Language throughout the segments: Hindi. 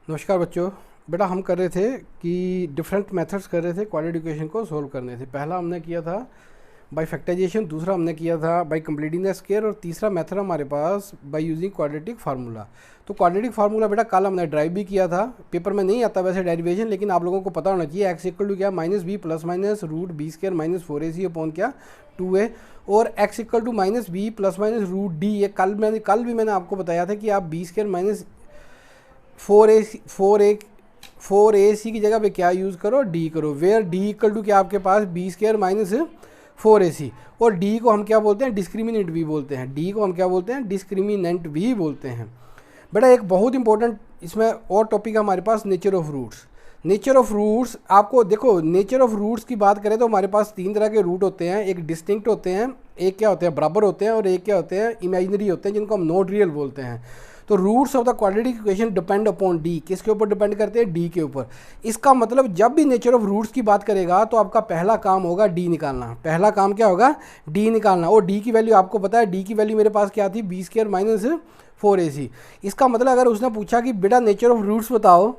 नमस्कार बच्चों। बेटा हम कर रहे थे कि डिफरेंट मेथड्स कर रहे थे क्वाड्रेटिक इक्वेशन को सोल्व करने थे। पहला हमने किया था बाय फैक्टराइजेशन, दूसरा हमने किया था बाय कंप्लीटिंग द स्क्वायर और तीसरा मेथड हमारे पास बाय यूजिंग क्वाड्रेटिक फार्मूला। तो क्वाड्रेटिक फार्मूला बेटा कल हमने ड्राइव भी किया था, पेपर में नहीं आता वैसे डेरिवेशन, लेकिन आप लोगों को पता होना चाहिए एक्स इक्वल टू क्या minus B plus minus root B square minus 4ac upon क्या 2a, और X equal to minus B plus minus root D. ये कल भी मैंने आपको बताया था कि आप बी स्क्वायर माइनस 4ac की जगह पे क्या यूज़ करो, डी करो, वेयर डी इक्वल टू क्या आपके पास बी स्क्वायर माइनस 4ac। और डी को हम क्या बोलते हैं, डिस्क्रिमिनेंट भी बोलते हैं। डी को हम क्या बोलते हैं, डिस्क्रिमिनेंट भी बोलते हैं। बेटा एक बहुत इंपॉर्टेंट इसमें और टॉपिक है हमारे पास, nature of roots. Nature of roots आपको देखो, नेचर ऑफ रूट्स की बात करें तो हमारे पास तीन तरह के रूट होते हैं। एक डिस्टिंक्ट होते हैं, एक क्या होते हैं बराबर होते हैं, और एक क्या होते हैं इमेजिनरी होते हैं जिनको हम नॉट रियल बोलते हैं। तो roots of the quadratic equation depend upon D. किसके ऊपर डिपेंड करते हैं, डी के ऊपर। इसका मतलब जब भी नेचर ऑफ रूट्स की बात करेगा तो आपका पहला काम होगा डी निकालना। पहला काम क्या होगा, डी निकालना। और डी की वैल्यू आपको पता है, डी की वैल्यू मेरे पास क्या थी, बी स्क्वायर माइनस 4ac। इसका मतलब अगर उसने पूछा कि बेटा नेचर ऑफ रूट्स बताओ,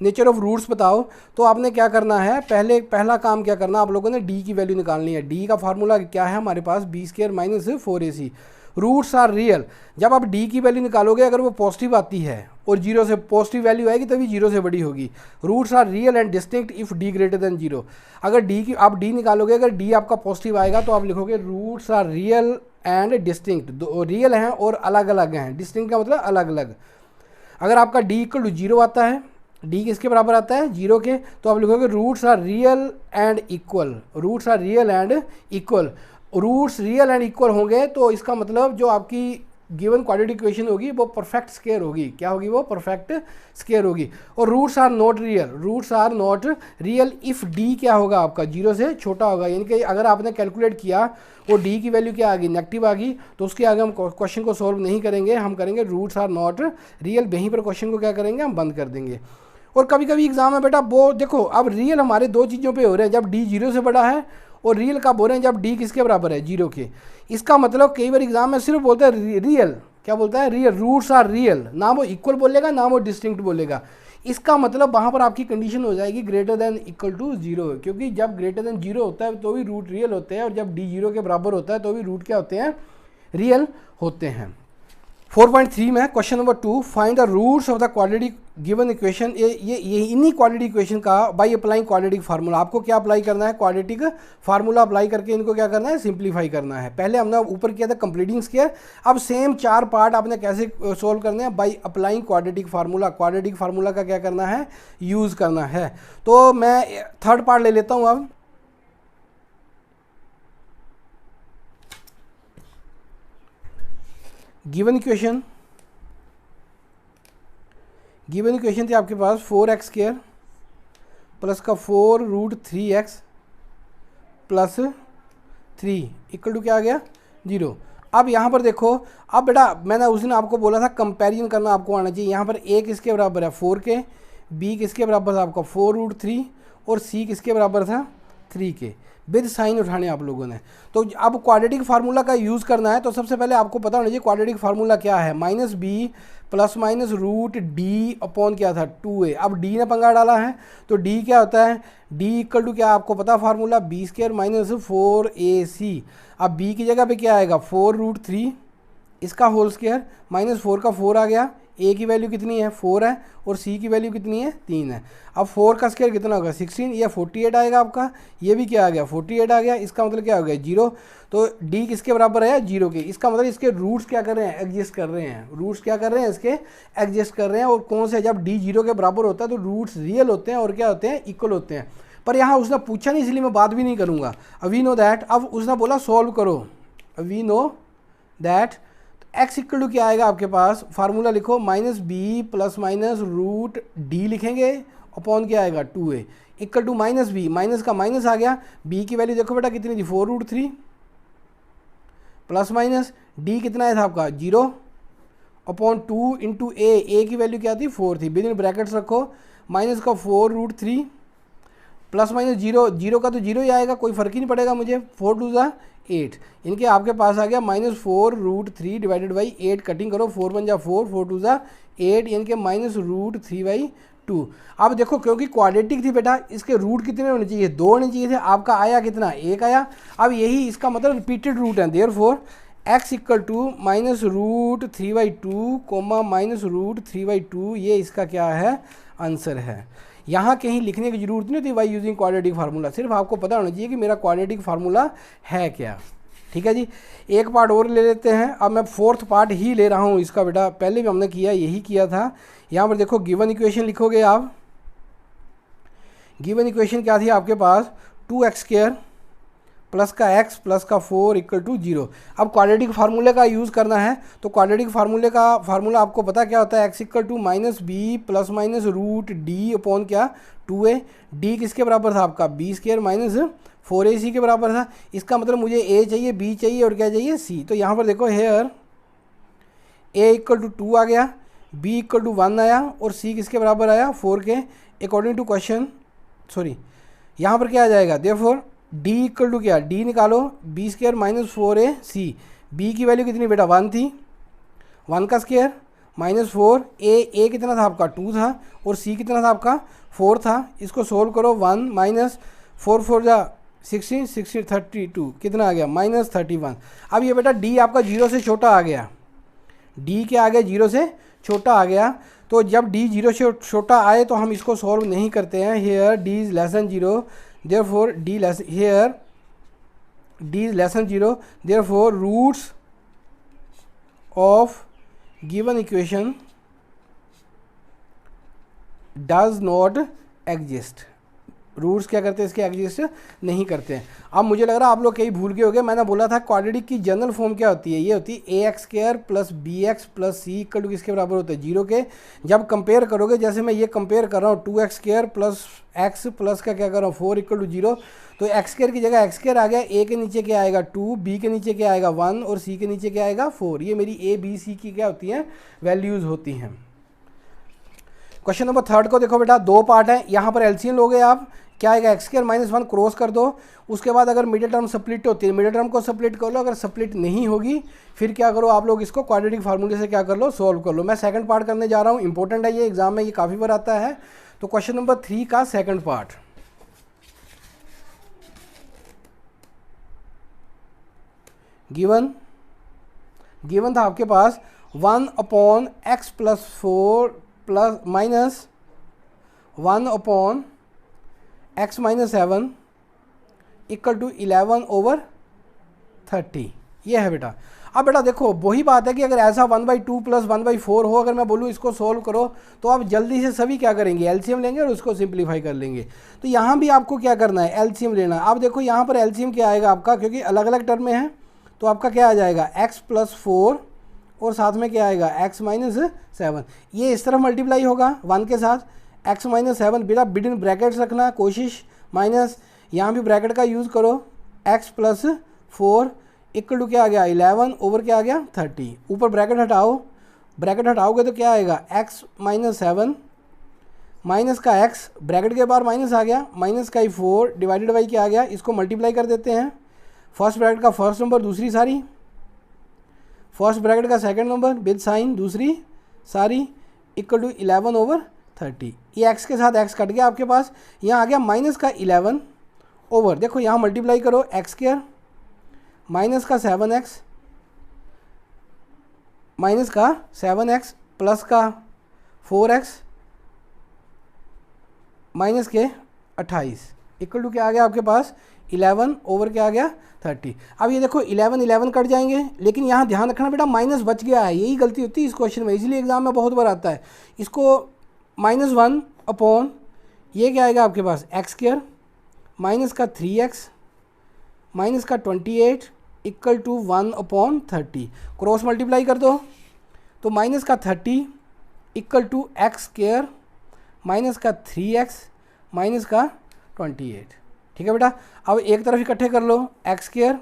नेचर ऑफ रूट्स बताओ, तो आपने क्या करना है, पहला काम क्या करना, आप लोगों ने डी की वैल्यू निकालनी है। डी का फार्मूला क्या है हमारे पास, B square minus 4ac। Roots are real. जब आप डी की वैल्यू निकालोगे, अगर वो पॉजिटिव आती है और जीरो से पॉजिटिव वैल्यू आएगी तभी जीरो से बड़ी होगी। Roots are real and distinct if D greater than zero. अगर डी की आप डी निकालोगे, अगर डी आपका पॉजिटिव आएगा तो आप लिखोगे roots are real and distinct. दो रियल हैं और अलग अलग हैं, डिस्टिंक्ट का मतलब अलग अलग। अगर आपका डी इक्वल टू जीरो आता है, डी किसके बराबर आता है, जीरो के, तो आप लिखोगे roots are real and equal. Roots are real and equal. Roots real and equal होंगे तो इसका मतलब जो आपकी गिवन क्वाड्रेटिक इक्वेशन होगी वो परफेक्ट स्क्वायर होगी। क्या होगी वो, परफेक्ट स्क्वायर होगी। और roots are not real, roots are not real if D क्या होगा आपका, जीरो से छोटा होगा। यानी कि अगर आपने कैलकुलेट किया और डी की वैल्यू क्या आ गई, नेगेटिव आ गई, तो उसके आगे हम क्वेश्चन को सॉल्व नहीं करेंगे, हम करेंगे रूट्स आर नॉट रियल। वहीं पर क्वेश्चन को क्या करेंगे, हम बंद कर देंगे। और कभी कभी एग्जाम में बेटा वो देखो, अब रियल हमारे दो चीज़ों पे हो रहे हैं, जब डी जीरो से बड़ा है, और रियल कब हो रहे हैं, जब डी किसके बराबर है, जीरो के। इसका मतलब कई बार एग्जाम में सिर्फ बोलता है रियल, क्या बोलता है, रियल, रूट्स आर रियल, ना वो इक्वल बोलेगा ना वो डिस्टिंक्ट बोलेगा। इसका मतलब वहाँ पर आपकी कंडीशन हो जाएगी greater than equal to zero, क्योंकि जब ग्रेटर देन जीरो होता है तो भी रूट रियल होते हैं, और जब डी जीरो के बराबर होता है तो भी रूट क्या होते हैं, रियल होते हैं। 4.3 में question number 2, find the roots of the quadratic given equation. ये इन्हीं क्वाड्रेटिक इक्वेशन का बाय अप्लाइंग क्वाड्रेटिक फार्मूला। आपको क्या अप्लाई करना है, क्वाड्रेटिक फार्मूला अप्लाई करके इनको क्या करना है, सिंप्लीफाई करना है। पहले हमने ऊपर किया था कंप्लीटिंग स्क्वायर, अब सेम चार पार्ट आपने कैसे सोल्व करने हैं, bye applying quadratic formula. Quadratic formula का क्या करना है, यूज़ करना है। तो मैं थर्ड पार्ट ले लेता हूँ अब। गिवन इक्वेशन थी आपके पास 4x स्क्वायर प्लस का 4 root 3x plus 3 equal to क्या आ गया, जीरो। अब यहाँ पर देखो, अब बेटा मैंने उस दिन आपको बोला था कंपैरिजन करना आपको आना चाहिए। यहाँ पर a किसके बराबर है, 4 के, b किसके बराबर था आपका 4 रूट 3, और c किसके बराबर था 3 के। विद साइन उठाने आप लोगों ने। तो अब क्वाड्रेटिक फार्मूला का यूज़ करना है, तो सबसे पहले आपको पता होना चाहिए क्वाड्रेटिक फार्मूला क्या है, minus B plus minus root D upon क्या था 2a। अब डी ने पंगा डाला है तो डी क्या होता है, डी इक्वल टू क्या आपको पता formula, B square minus 4ac। अब बी की जगह पे क्या आएगा, 4 रूट 3 इसका होल स्क्वायर माइनस 4 का 4 आ गया। ए की वैल्यू कितनी है, 4 है, और सी की वैल्यू कितनी है, 3 है। अब 4 का स्क्वायर कितना होगा, 16 या 48 आएगा आपका। ये भी क्या आ गया, 48 आ गया। इसका मतलब क्या हो गया, जीरो। तो डी किसके बराबर है, जीरो के। इसका मतलब इसके रूट्स क्या कर रहे हैं, एग्जिस्ट कर रहे हैं। रूट्स क्या कर रहे हैं, इसके एग्जिस्ट कर रहे हैं। और कौन से, जब डी जीरो के बराबर होता है तो रूट्स रियल होते हैं और क्या होते हैं, इक्वल होते हैं। पर यहाँ उसने पूछा नहीं, इसलिए मैं बात भी नहीं करूँगा। वी नो दैट, अब उसने बोला सॉल्व करो, we know that. X equal to क्या आएगा आपके पास, फार्मूला लिखो, minus B plus minus root D लिखेंगे, अपॉन क्या आएगा 2a equal to minus B, minus का माइनस आ गया। बी की वैल्यू देखो बेटा कितनी थी, 4 रूट 3 प्लस माइनस डी कितना है था आपका, जीरो, अपॉन 2 इंटू ए की वैल्यू क्या थी, 4 थी। विद इन ब्रैकेट्स रखो, माइनस का 4 root 3 plus minus zero, zero का तो जीरो ही आएगा, कोई फ़र्क ही नहीं पड़ेगा मुझे। 4 2 ज़ा 8, इनके आपके पास आ गया -4√3 डिवाइडेड बाई 8, कटिंग करो 4 1 जा 4, 4 2 ज़ा 8, इनके -√3/2। अब देखो क्योंकि क्वाड्रेटिक थी बेटा, इसके रूट कितने होने चाहिए, 2 होने चाहिए थे, आपका आया कितना, 1 आया। अब यही इसका मतलब रिपीटेड रूट है, देयरफॉर x इक्वल टू -√3/2, -√3/2, ये इसका क्या है, आंसर है। यहाँ कहीं लिखने की जरूरत नहीं होती बाई यूजिंग क्वाड्रेटिक फार्मूला, सिर्फ आपको पता होना चाहिए कि मेरा क्वाड्रेटिक फार्मूला है क्या। ठीक है जी, एक पार्ट और ले लेते हैं। अब मैं फोर्थ पार्ट ही ले रहा हूँ इसका बेटा, पहले भी हमने किया, यही किया था। यहाँ पर देखो गिवन इक्वेशन लिखोगे आप, गिवन इक्वेशन क्या थी आपके पास, 2x² प्लस का x प्लस का 4 इक्वल टू 0। अब क्वाड्रेटिक फार्मूले का यूज़ करना है, तो क्वाड्रेटिक फार्मूले का फार्मूला आपको पता क्या होता है, x equal to -b plus minus root D upon क्या 2a। d किसके बराबर था आपका, b² माइनस 4ac के बराबर था। इसका मतलब मुझे a चाहिए, b चाहिए और क्या चाहिए, c। तो यहाँ पर देखो हेयर a इक्वल टू 2 आ गया, b इक्वल टू 1 आया और c किसके बराबर आया, 4 के। अकॉर्डिंग टू क्वेश्चन, सॉरी यहाँ पर क्या आ जाएगा, देयरफॉर d इक्वल टू क्या, d निकालो, b² माइनस 4ac, b की वैल्यू कितनी बेटा 1 थी, 1 का स्क्वायर माइनस 4, a कितना था आपका 2 था और c कितना था आपका 4 था। इसको सोल्व करो, 1 माइनस 4 4 जा 16 16 32, कितना आ गया -31। अब ये बेटा d आपका 0 से छोटा आ गया, d क्या आ गया, 0 से छोटा आ गया। तो जब d 0 से छोटा आए तो हम इसको सॉल्व नहीं करते हैं, here d is less than 0, therefore d less, here d is less than 0, therefore roots of given equation does not exist। Roots क्या करते हैं इसके, एग्जिस्ट नहीं करते हैं। अब मुझे लग रहा है आप लोग कहीं भूल गए होंगे, मैंने बोला था क्वाड्रेटिक की जनरल फॉर्म क्या होती है, ये होती है ax² plus bx plus c equal to किसके बराबर होता है, 0 के। जब कंपेयर करोगे, जैसे मैं ये कंपेयर कर रहा हूँ 2x² प्लस x प्लस का क्या कर रहा हूँ 4 इक्वल टू 0, तो x² की जगह x² आ गया, a के नीचे क्या आएगा 2, b के नीचे क्या आएगा 1 और c के नीचे क्या आएगा 4। ये मेरी a b c की क्या होती हैं, वैल्यूज़ होती हैं। क्वेश्चन नंबर 3 को देखो बेटा, 2 पार्ट है, यहाँ पर एलसीएम लोगे आप, क्या आएगा x² माइनस 1 क्रॉस कर दो, उसके बाद अगर मिडिल टर्म स्प्लिट होती है, मिडिल टर्म को स्प्लिट कर लो, अगर स्प्लिट नहीं होगी फिर क्या करो आप लोग, इसको क्वाड्रेटिक फार्मूले से क्या कर लो, सॉल्व कर लो। मैं सेकंड पार्ट करने जा रहा हूँ, इंपॉर्टेंट है ये, एग्जाम में ये काफ़ी बार आता है। तो क्वेश्चन नंबर 3 का सेकंड पार्ट, गिवन था आपके पास 1/x plus 4 plus minus 1/x minus 7 equal to 11/30, ये है बेटा। अब बेटा देखो वही बात है कि अगर ऐसा 1/2 प्लस 1/4 हो, अगर मैं बोलूँ इसको सोल्व करो, तो आप जल्दी से सभी क्या करेंगे, एलसीएम लेंगे और उसको सिंप्लीफाई कर लेंगे। तो यहाँ भी आपको क्या करना है, एलसीएम लेना है। अब देखो यहाँ पर एलसीएम क्या आएगा आपका, क्योंकि अलग अलग टर्म में है, तो आपका क्या आ जाएगा x प्लस 4 और साथ में क्या आएगा x माइनस 7, ये इस तरफ मल्टीप्लाई होगा 1 के साथ, x माइनस 7 बेटा बिटवीन ब्रैकेट्स रखना कोशिश, माइनस यहाँ भी ब्रैकेट का यूज़ करो, x प्लस 4 इक्वल टू क्या आ गया 11 ओवर क्या आ गया 30, ऊपर ब्रैकेट हटाओ, ब्रैकेट हटाओगे तो क्या आएगा x माइनस 7 माइनस का x, ब्रैकेट के बाहर माइनस आ गया, माइनस का ही 4 डिवाइडेड बाई क्या आ गया, इसको मल्टीप्लाई कर देते हैं, फर्स्ट ब्रैकेट का फर्स्ट नंबर दूसरी सारी, फर्स्ट ब्रैकेट का सेकंड नंबर विद साइन दूसरी सारी इक्वल टू 11/30। ये x के साथ x कट गया आपके पास, यहाँ आ गया माइनस का 11 ओवर, देखो यहाँ मल्टीप्लाई करो x² माइनस का 7x माइनस का 7x प्लस का 4x माइनस के 28 इक्वल टू क्या आ गया आपके पास 11 ओवर क्या आ गया 30। अब ये देखो 11 कट जाएंगे, लेकिन यहाँ ध्यान रखना बेटा माइनस बच गया है, यही गलती होती है इस क्वेश्चन में, इसलिए एग्जाम में बहुत बार आता है। इसको -1 अपॉन ये क्या आएगा आपके पास x² माइनस का 3x माइनस का 28 इक्वल टू 1/30, क्रॉस मल्टीप्लाई कर दो, तो माइनस का 30 इक्वल टू x² माइनस का 3x माइनस का 28। ठीक है बेटा, अब एक तरफ इकट्ठे कर लो, x²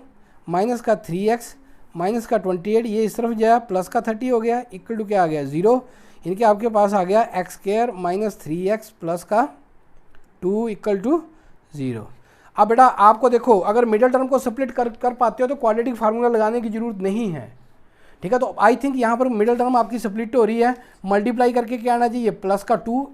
माइनस का 3x माइनस का 28, ये इस तरफ जाए प्लस का 30 हो गया, इक्वल टू क्या आ गया 0, इनके आपके पास आ गया x² माइनस 3x प्लस का 2 इक्वल टू 0। अब बेटा आपको देखो, अगर मिडिल टर्म को स्प्लिट कर पाते हो तो क्वाड्रेटिक फार्मूला लगाने की जरूरत नहीं है, ठीक है। तो आई थिंक यहाँ पर मिडिल टर्म आपकी स्प्लिट हो रही है, मल्टीप्लाई करके क्या आना चाहिए, प्लस का 2,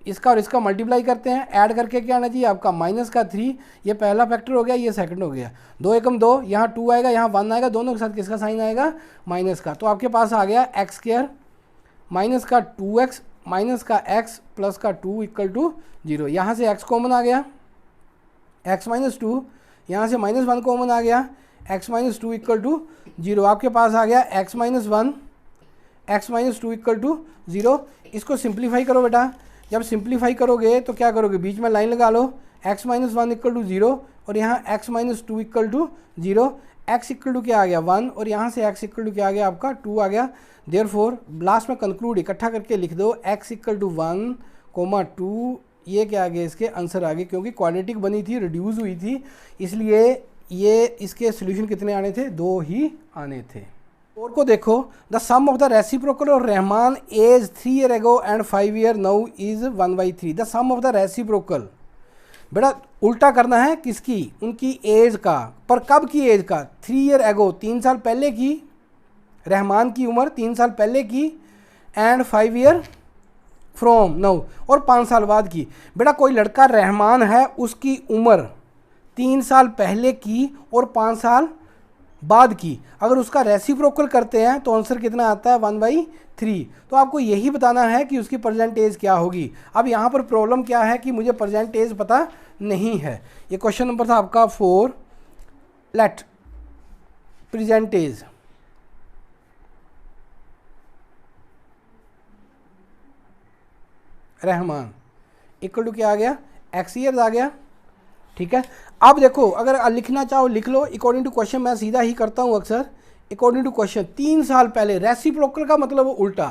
इसका और इसका मल्टीप्लाई करते हैं, ऐड करके क्या आना चाहिए आपका माइनस का 3, ये पहला फैक्टर हो गया, ये सेकंड हो गया, 2 एकम 2, यहाँ 2 आएगा, यहाँ 1 आएगा, दोनों के साथ किसका साइन आएगा, माइनस का। तो आपके पास आ गया एक्स स्क्वायर माइनस का 2x माइनस का x प्लस का 2 इक्वल टू 0। यहाँ से x कॉमन आ गया, x माइनस 2, यहाँ से माइनस 1 कॉमन आ गया, x माइनस 2 इक्वल टू 0। आपके पास आ गया x minus 1 x minus 2 equal to 0। इसको सिंप्लीफाई करो बेटा, जब सिंप्लीफाई करोगे तो क्या करोगे, बीच में लाइन लगा लो, x माइनस 1 इक्वल टू 0 और यहाँ x minus 2 equal to 0, x equal to क्या आ गया 1 और यहाँ से x इक्वल टू क्या आ गया आपका 2 आ गया। देयरफॉर लास्ट में कंक्लूड इकट्ठा करके लिख दो, x इक्वल टू 1, 2, ये क्या आ गया, इसके आंसर आ गए, क्योंकि क्वाड्रेटिक बनी थी, रिड्यूस हुई थी, इसलिए ये इसके सोल्यूशन कितने आने थे, 2 ही आने थे। और को देखो, the sum of the reciprocal of Rahman age 3 year ago and 5 year now is 1/3। The sum of the reciprocal, बेटा उल्टा करना है किसकी, उनकी एज का, पर कब की एज का, 3 ईयर एगो 3 साल पहले की, रहमान की उम्र 3 साल पहले की, एंड 5 ईयर फ्रॉम नाउ, और 5 साल बाद की। बेटा कोई लड़का रहमान है, उसकी उम्र 3 साल पहले की और 5 साल बाद की, अगर उसका रेसिप्रोकल करते हैं तो आंसर कितना आता है, 1/3। तो आपको यही बताना है कि उसकी प्रेजेंट एज क्या होगी। अब यहाँ पर प्रॉब्लम क्या है कि मुझे प्रेजेंट एज पता नहीं है। ये क्वेश्चन नंबर था आपका 4, let present age, Rahman equal to क्या आ गया, x ईयर्स आ गया, ठीक है। अब देखो, अगर लिखना चाहो लिख लो, अकॉर्डिंग टू क्वेश्चन मैं सीधा ही करता हूँ अक्सर, अकॉर्डिंग टू क्वेश्चन 3 साल पहले, रेसिप्रोकल का मतलब उल्टा,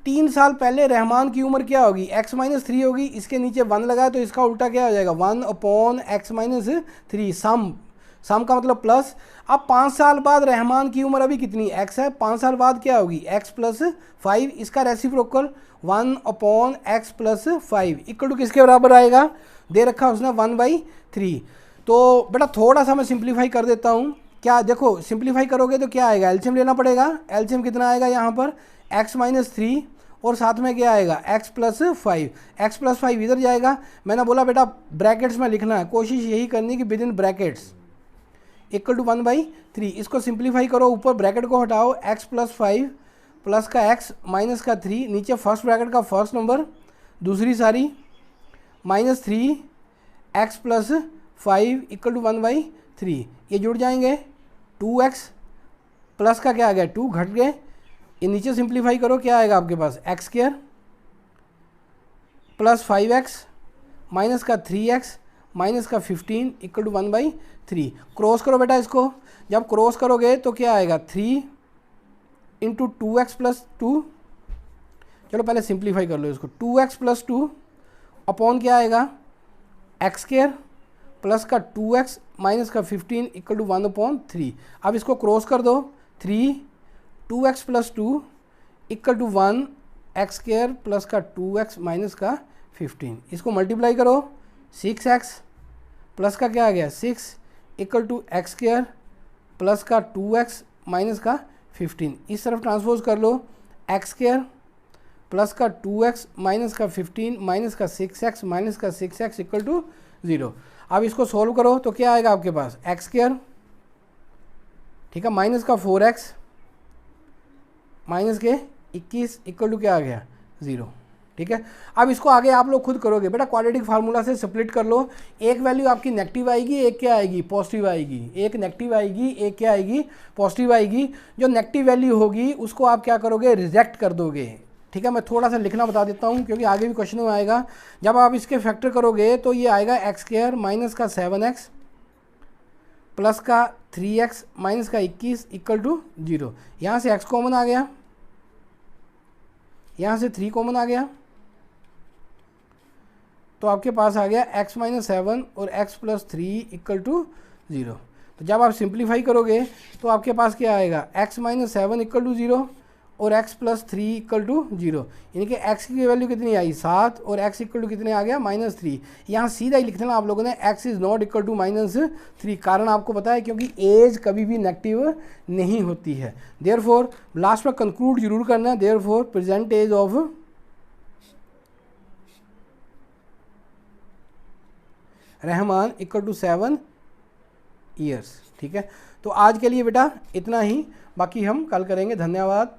3 साल पहले रहमान की उम्र क्या होगी, x माइनस 3 होगी, इसके नीचे 1 लगाया तो इसका उल्टा क्या हो जाएगा, 1/x माइनस 3, सम का मतलब प्लस। अब 5 साल बाद रहमान की उम्र अभी कितनी, x है, 5 साल बाद क्या होगी, x प्लस 5, इसका reciprocal 1/x plus 5 equal to किसके बराबर आएगा, दे रखा उसने 1/3। तो बेटा थोड़ा सा मैं सिंप्लीफाई कर देता हूँ, क्या देखो सिंप्लीफाई करोगे तो क्या आएगा, एलसीएम लेना पड़ेगा, एलसीएम कितना आएगा यहाँ पर, x माइनस 3 और साथ में क्या आएगा, x प्लस 5, x प्लस 5 इधर जाएगा। मैंने बोला बेटा ब्रैकेट्स में लिखना है, कोशिश यही करनी कि within brackets equal to 1/3। इसको सिंप्लीफाई करो, ऊपर ब्रैकेट को हटाओ, x प्लस 5 प्लस का x माइनस का 3, नीचे फर्स्ट ब्रैकेट का फर्स्ट नंबर, दूसरी सारी minus 3 x plus 5 equal to 1/3, ये जुड़ जाएंगे, 2x प्लस का क्या आ गया 2 घट गए, ये नीचे सिंप्लीफाई करो क्या आएगा आपके पास, x square plus 5x minus का 3x माइनस का 15 इक्वल टू 1/3। क्रॉस करो बेटा इसको, जब क्रॉस करोगे तो क्या आएगा 3 इंटू 2x प्लस 2, चलो पहले सिंप्लीफाई कर लो इसको, 2x प्लस 2 अपॉन क्या आएगा x स्क्वायर प्लस का 2x माइनस का 15 इक्वल टू 1/3। अब इसको क्रॉस कर दो, 3 2x plus 2 equal to 1 x square plus का 2x माइनस का 15, इसको मल्टीप्लाई करो, 6x प्लस का क्या आ गया 6 equal to X square plus का 2x माइनस का 15, इस तरफ ट्रांसपोज कर लो, एक्स स्क्वायर प्लस का 2x माइनस का 15 माइनस का 6x माइनस का 6x इक्वल टू 0। अब इसको सोल्व करो तो क्या आएगा आपके पास, एक्स स्क्वायर, ठीक है, माइनस का 4x माइनस के 21 इक्वल टू क्या आ गया 0, ठीक है। अब इसको आगे आप लोग खुद करोगे बेटा, क्वाड्रेटिक फार्मूला से स्प्लिट कर लो, एक वैल्यू आपकी नेगेटिव आएगी, एक क्या आएगी पॉजिटिव आएगी, एक नेगेटिव आएगी एक क्या आएगी पॉजिटिव आएगी। जो नेगेटिव वैल्यू होगी उसको आप क्या करोगे रिजेक्ट कर दोगे, ठीक है। मैं थोड़ा सा लिखना बता देता हूँ क्योंकि आगे भी क्वेश्चन में आएगा। जब आप इसके फैक्टर करोगे तो ये आएगा एक्स स्क्वायर माइनस का 7x प्लस का 3x माइनस का 21 इक्वल टू 0। यहाँ से x कॉमन आ गया, यहाँ से 3 कॉमन आ गया, तो आपके पास आ गया x माइनस 7 और x प्लस 3 इक्वल टू 0। तो जब आप सिंप्लीफाई करोगे तो आपके पास क्या आएगा x माइनस 7 इक्वल टू 0 और x प्लस 3 इक्वल टू 0, यानी कि x की वैल्यू कितनी आई 7 और x इक्वल टू कितने आ गया -3। यहाँ सीधा ही लिख देना आप लोगों ने x is not equal to -3, कारण आपको पता है क्योंकि एज कभी भी नेगेटिव नहीं होती है। देयरफॉर लास्ट में कंक्लूड जरूर करना है, therefore present age of Rahman equal to 7 years. ठीक है, तो आज के लिए बेटा इतना ही, बाकी हम कल करेंगे। धन्यवाद।